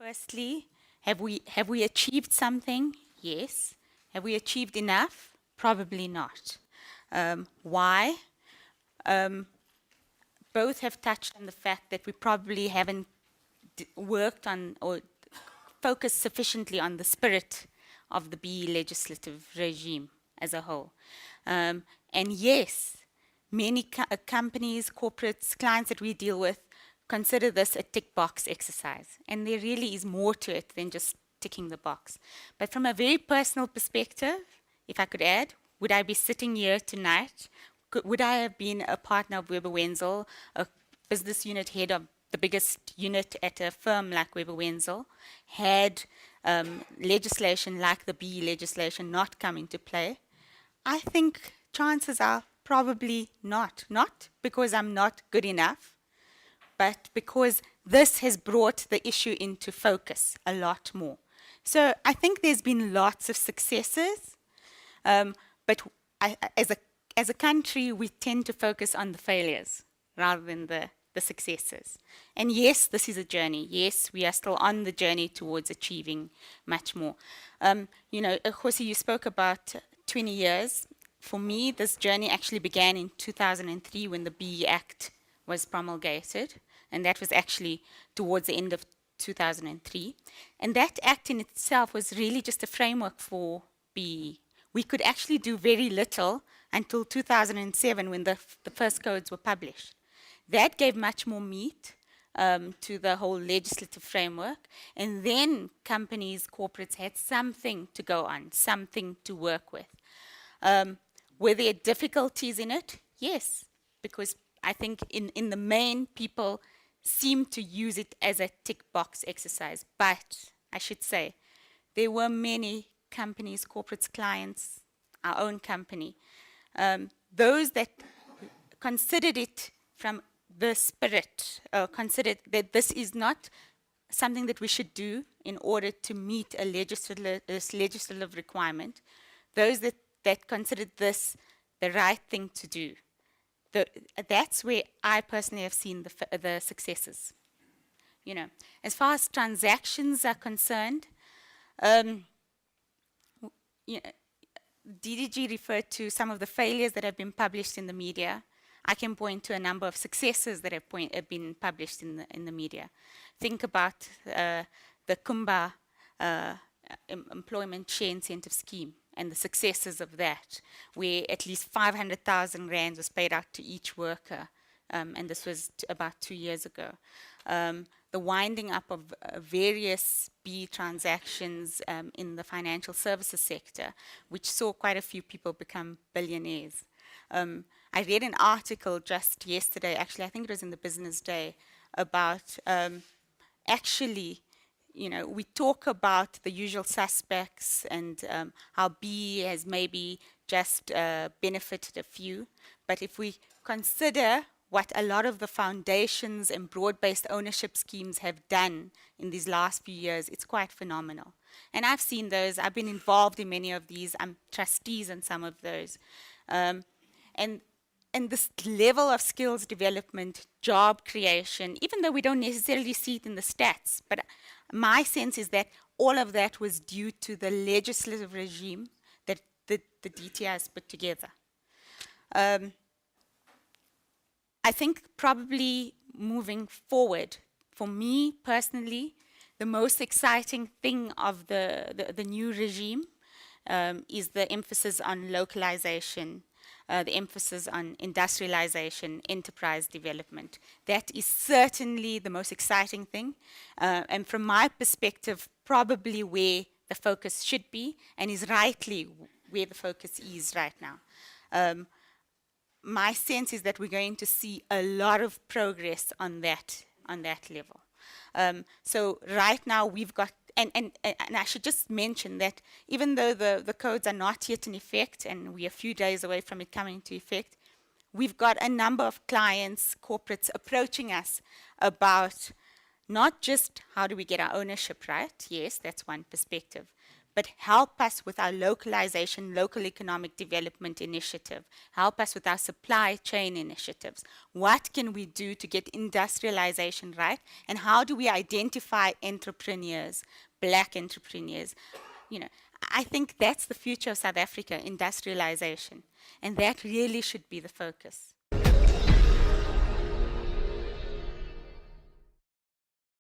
Firstly, have we achieved something? Yes. Have we achieved enough? Probably not. Why? Both have touched on the fact that we probably haven't worked on or focused sufficiently on the spirit of the BE legislative regime as a whole. And yes, many companies, corporates, clients that we deal with consider this a tick box exercise. And there really is more to it than just ticking the box. But from a very personal perspective, if I could add, would I be sitting here tonight? Would I have been a partner of Weber Wentzel, a business unit head of the biggest unit at a firm like Weber Wentzel, had legislation like the BE legislation not come into play? I think chances are probably not. Not because I'm not good enough, but because this has brought the issue into focus a lot more. So I think there's been lots of successes, but as a country, we tend to focus on the failures rather than the successes. And yes, this is a journey. Yes, we are still on the journey towards achieving much more. Khosi, you spoke about 20 years. For me, this journey actually began in 2003 when the BE Act was promulgated, and that was actually towards the end of 2003. And that act in itself was really just a framework for BE. We could actually do very little until 2007 when the first codes were published. That gave much more meat to the whole legislative framework, and then companies, corporates had something to go on, something to work with. Were there difficulties in it? Yes, because I think in the main, people seem to use it as a tick box exercise. But I should say, there were many companies, corporates, clients, our own company, those that considered it from the spirit, considered that this is not something that we should do in order to meet a legislative requirement, those that considered this the right thing to do. That's where I personally have seen the successes. As far as transactions are concerned, DDG referred to some of the failures that have been published in the media. I can point to a number of successes that have been published in the media. Think about the Kumba employment share incentive scheme and the successes of that, where at least 500,000 rand was paid out to each worker, and this was about 2 years ago. The winding up of various BE transactions in the financial services sector, which saw quite a few people become billionaires. I read an article just yesterday, actually, I think it was in the Business Day, about we talk about the usual suspects and how BE has maybe just benefited a few. But if we consider what a lot of the foundations and broad-based ownership schemes have done in these last few years, it's quite phenomenal. And I've seen those. I've been involved in many of these. I'm trustees in some of those. And this level of skills development, job creation, even though we don't necessarily see it in the stats, but my sense is that all of that was due to the legislative regime that the DTI has put together. I think probably moving forward, for me personally, the most exciting thing of the new regime is the emphasis on localization, the emphasis on industrialization, enterprise development. That is certainly the most exciting thing, and from my perspective, probably where the focus should be, and is rightly where the focus is right now. My sense is that we're going to see a lot of progress on that level. So right now we've got, and I should just mention that even though the codes are not yet in effect, and we're a few days away from it coming into effect, we've got a number of clients, corporates approaching us about not just how do we get our ownership right, yes, that's one perspective, but help us with our localization, local economic development initiative. Help us with our supply chain initiatives. What can we do to get industrialization right? And how do we identify entrepreneurs, black entrepreneurs? You know, I think that's the future of South Africa, industrialization. And that really should be the focus.